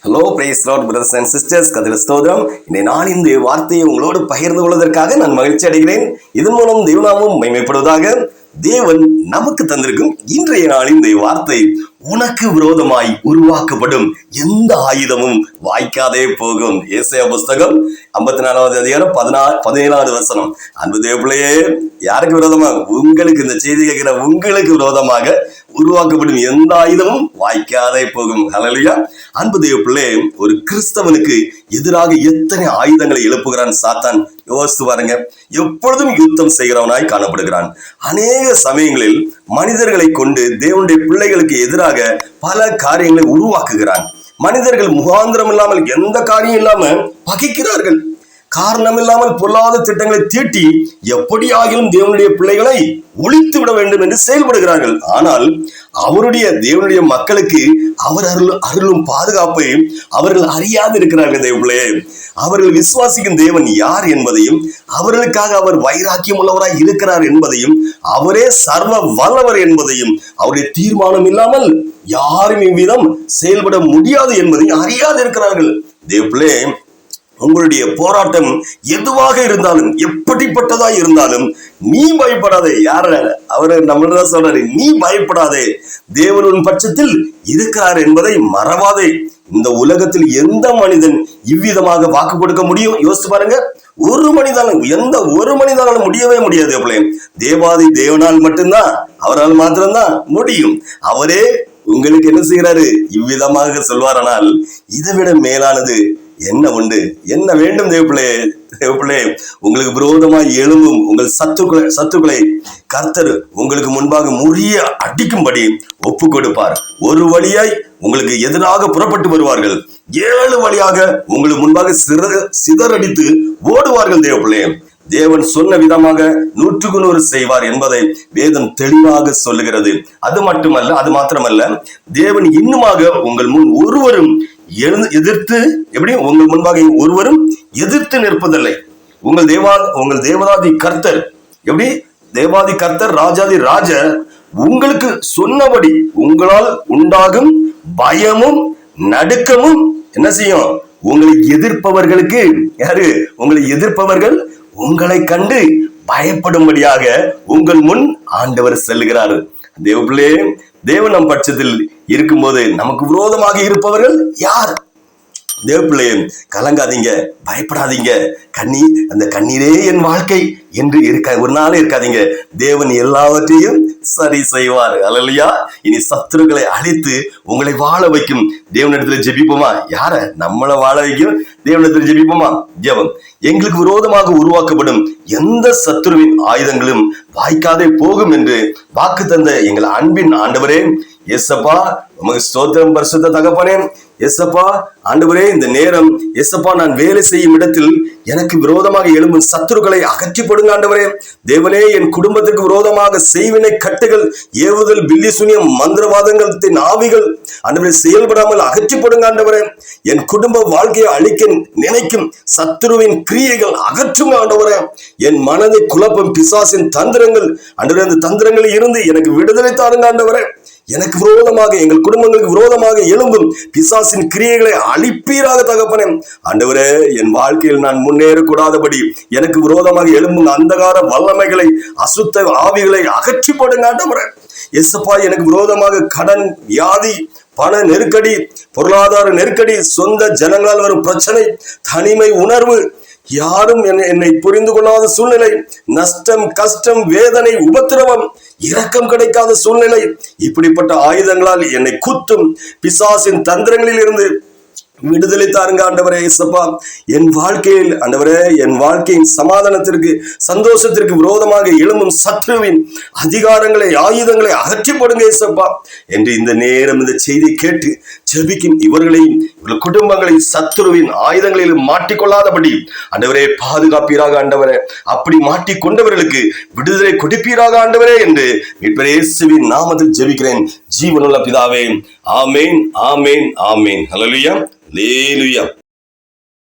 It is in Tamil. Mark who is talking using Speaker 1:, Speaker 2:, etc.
Speaker 1: Hello praise lord brothers and sisters, கதிர ஸ்தோத்திரம். இந்த நாளின் வார்த்தையை உங்களோடு பகிர்ந்து கொள்வதற்காக நான் மகிழ்ச்சி அடைகிறேன். இதன் மூலம் தேவநாமம் மகிமைப்படுவதாக. தேவன் நமக்கு தந்திருக்கும் இன்றைய நாளின் வார்த்தை, உனக்கு விரோதமாய் உருவாக்கப்படும் எந்த ஆயுதமும் வாய்க்காதே போகும். ஏசாயா புஸ்தகம் 54வது அதிகாரம் 17வது வசனம். அன்பு தேவப்பிள்ளையே, யாருக்கு விரோதமாக? உங்களுக்கு, இந்த செய்தி கேட்கிற உங்களுக்கு விரோதமாக உருவாக்கப்படும் எந்த ஆயுதமும் வாய்க்காதே போகும். ஹல்லேலூயா. அன்பு தேவப்பிள்ளை, ஒரு கிறிஸ்தவனுக்கு எதிராக எத்தனை ஆயுதங்களை எழுப்புகிறான் சாத்தான். யோசித்து பாருங்க. எப்பொழுதும் யுத்தம் செய்கிறவனாய் காணப்படுகிறான். அநேக சமயங்களில் மனிதர்களை கொண்டு தேவனுடைய பிள்ளைகளுக்கு எதிராக பல காரியங்களை உருவாக்குகிறான். மனிதர்கள் முகாந்திரம் இல்லாமல், எந்த காரியம் இல்லாம பகைக்கிறார்கள். காரணம் இல்லாமல் பொல்லாத திட்டங்களை தீட்டி எப்படியாகிலும் தேவனுடைய பிள்ளைகளை ஒழித்து விட வேண்டும் என்று செயல்படுகிறார்கள். ஆனால் தேவனுடைய மக்களுக்கு அவர் அருளும் பாதுகாப்பை அவர்கள் அறியாது இருக்கிறார்கள். தேவர்களே, அவர்கள் விசுவாசிக்கும் தேவன் யார் என்பதையும், அவர்களுக்காக அவர் வைராக்கியம் உள்ளவராய் இருக்கிறார் என்பதையும், அவரே சர்வ வல்லவர் என்பதையும், அவருடைய தீர்மானம் இல்லாமல் யாரும் இவ்விதம் செயல்பட முடியாது என்பதையும் அறியாது இருக்கிறார்கள். தேவர்களே, உங்களுடைய போராட்டம் எதுவாக இருந்தாலும், எப்படிப்பட்டதா இருந்தாலும், நீ பயப்படாதே. யார அவரு நம்மளதான் சொல்றாரு, நீ பயப்படாதே, தேவன் உன் பட்சத்தில் இருக்கிறார் என்பதை மறவாதே. இந்த உலகத்தில் எந்த மனிதன் இவ்விதமாக வாக்கு கொடுக்க முடியும்? யோசிச்சு பாருங்க. ஒரு மனிதனாலும் முடியவே முடியாது. தேவாதி தேவனால் மட்டும்தான், அவரால் மாத்திரம்தான் முடியும். அவரே உங்களுக்கு என்ன செய்யறாரு? இவ்விதமாக சொல்வாரானால் இதை விட மேலானது என்ன உண்டு? என்ன வேண்டும்? தேவப்பிள்ளை, உங்களுக்கு விரோதமாய் எழும்பும் உங்கள் சத்துக்களை கர்த்தர் உங்களுக்கு முன்பாக முறிய அடிக்கும்படி ஒப்பு கொடுப்பார். ஒரு வழியாய் உங்களுக்கு எதிராக புறப்பட்டு வருவார்கள், 7 வழியாக உங்களுக்கு முன்பாக சிதறடித்து ஓடுவார்கள். தேவப்பிள்ளை, தேவன் சொன்ன விதமாக 100க்கு 100 செய்வார் என்பதை வேதம் தெளிவாக சொல்லுகிறது. அது மாத்திரமல்ல, தேவன் இன்னுமாக உங்கள் முன் ஒருவரும் எதிர்த்து, எப்படி உங்கள் முன்பாக ஒருவரும் எதிர்த்து நிற்பதில்லை. உங்கள் தேவதாதி கர்த்தர், எப்படி தேவாதி கர்த்தர், ராஜாதி ராஜர் உங்களுக்கு சொன்னபடி உங்களால் உண்டாகும் பயமும் நடுக்கமும் என்ன செய்யும்? உங்களை எதிர்ப்பவர்களுக்கு, யாரு? உங்களை எதிர்ப்பவர்கள் உங்களை கண்டு பயப்படும்படியாக உங்கள் முன் ஆண்டவர் செல்கிறார். தேவப்பிள்ளை, தேவன் நம் பட்சத்தில் இருக்கும்போது நமக்கு விரோதமாக இருப்பவர்கள் யார்? தேவப்பிள்ளை, கலங்காதீங்க, பயப்படாதீங்க. அந்த கண்ணீரே என் வாழ்க்கை என்று ஒரு நாள் இருக்காதீங்க. தேவன் எல்லாவற்றையும் சரி செய்வார். அல்லேலூயா. இனி சத்துருக்களை அழித்து உங்களை வாழ வைக்கும் தேவனிடத்துல ஜெபிப்போமா? யார? நம்மளை வாழ வைக்கும் தேவனிடத்துல ஜெபிப்போமா? ஜெபம். எங்களுக்கு விரோதமாக உருவாக்கப்படும் எந்த சத்துருவின் ஆயுதங்களும் வாய்க்காதே போகும் என்று வாக்கு தந்த எங்கள் அன்பின் ஆண்டவரே, எஸ்ஸப்பா, உமக்கு ஸ்தோத்திரம். பரிசுத்த தகப்பனே, எஸ்ஸப்பா, ஆண்டவரே, இந்த நேரம் எஸ்ஸப்பா, நான் வேலை செய்யும் இடத்தில் எனக்கு விரோதமாக எழும்பும் சத்துருக்களை அகற்றி போடுங்க ஆண்டவரே. தேவனே, என் குடும்பத்திற்கு விரோதமாக செய்வினை கட்டுகள், ஏவுதல், பில்லி சூனியம், மந்திரவாதங்கள், ஆவிகள் ஆண்டவரே செயல்படாமல் அகற்றி போடுங்க ஆண்டவரே. என் குடும்ப வாழ்க்கையை அழிக்க நினைக்கும் சத்துருவின் கிரியைகள் அகற்றுங்க ஆண்டவரே. என் மனதை குழப்பம் பிசாசின் தந்திரங்கள் ஆண்டவரே, அந்த தந்திரங்களில் இருந்து எனக்கு விடுதலை தாருங்க ஆண்டவரே. எனக்கு விரோதமாக, எங்கள் குடும்பங்களுக்கு விரோதமாக எழும்பும் பிசாசின் கிரியைகளை அழிப்பீராக தகப்பனே. ஆண்டவரே, என் வாழ்க்கையில் நான் முன்னேறக்கூடாதபடி எனக்கு விரோதமாக எழும்பும் அந்தகார வல்லமைகளை, அசுத்த ஆவிகளை அகற்றி போடுங்க ஆண்டவரே. எஸ்ஸப்பா, எனக்கு விரோதமாக கடன், வியாதி, பண நெருக்கடி, பொருளாதார நெருக்கடி, சொந்த ஜனங்களால் வரும் பிரச்சனை, தனிமை உணர்வு, யாரும் என்னை புரிந்து கொள்ளாத சூழ்நிலை, நஷ்டம், கஷ்டம், வேதனை, உபத்திரவம், இரக்கம் கிடைக்காத சூழ்நிலை, இப்படிப்பட்ட ஆயுதங்களால் என்னை குத்தும் பிசாசின் தந்திரங்களில் இருந்து விடுதலை தாருங்க ஆண்டவரே. இயேசுப்பா, என் வாழ்க்கையில் ஆண்டவரே, என் வாழ்க்கையின் சமாதானத்திற்கு, சந்தோஷத்திற்கு விரோதமாக எழும்பும் சத்ருவின் அதிகாரங்களை, ஆயுதங்களை அகற்றி போடுங்க இயேசுப்பா என்று இந்த நேரம் இந்த செய்தி கேட்டு ஜெபிக்கும் இவர்களையும், இவர்கள் குடும்பங்களை சத்ருவின் ஆயுதங்களில் மாட்டிக்கொள்ளாதபடி ஆண்டவரே பாதுகாப்பீராக ஆண்டவரே. அப்படி மாட்டிக்கொண்டவர்களுக்கு விடுதலை கொடுப்பீராக ஆண்டவரே என்று மீட்பர் இயேசுவின் நாமத்தில் ஜெபிக்கிறேன் ஜீவனுள்ள பிதாவே. ஆமேன், ஆமேன், ஆமேன். ஹல்லேலூயா, ஹல்லேலூயா.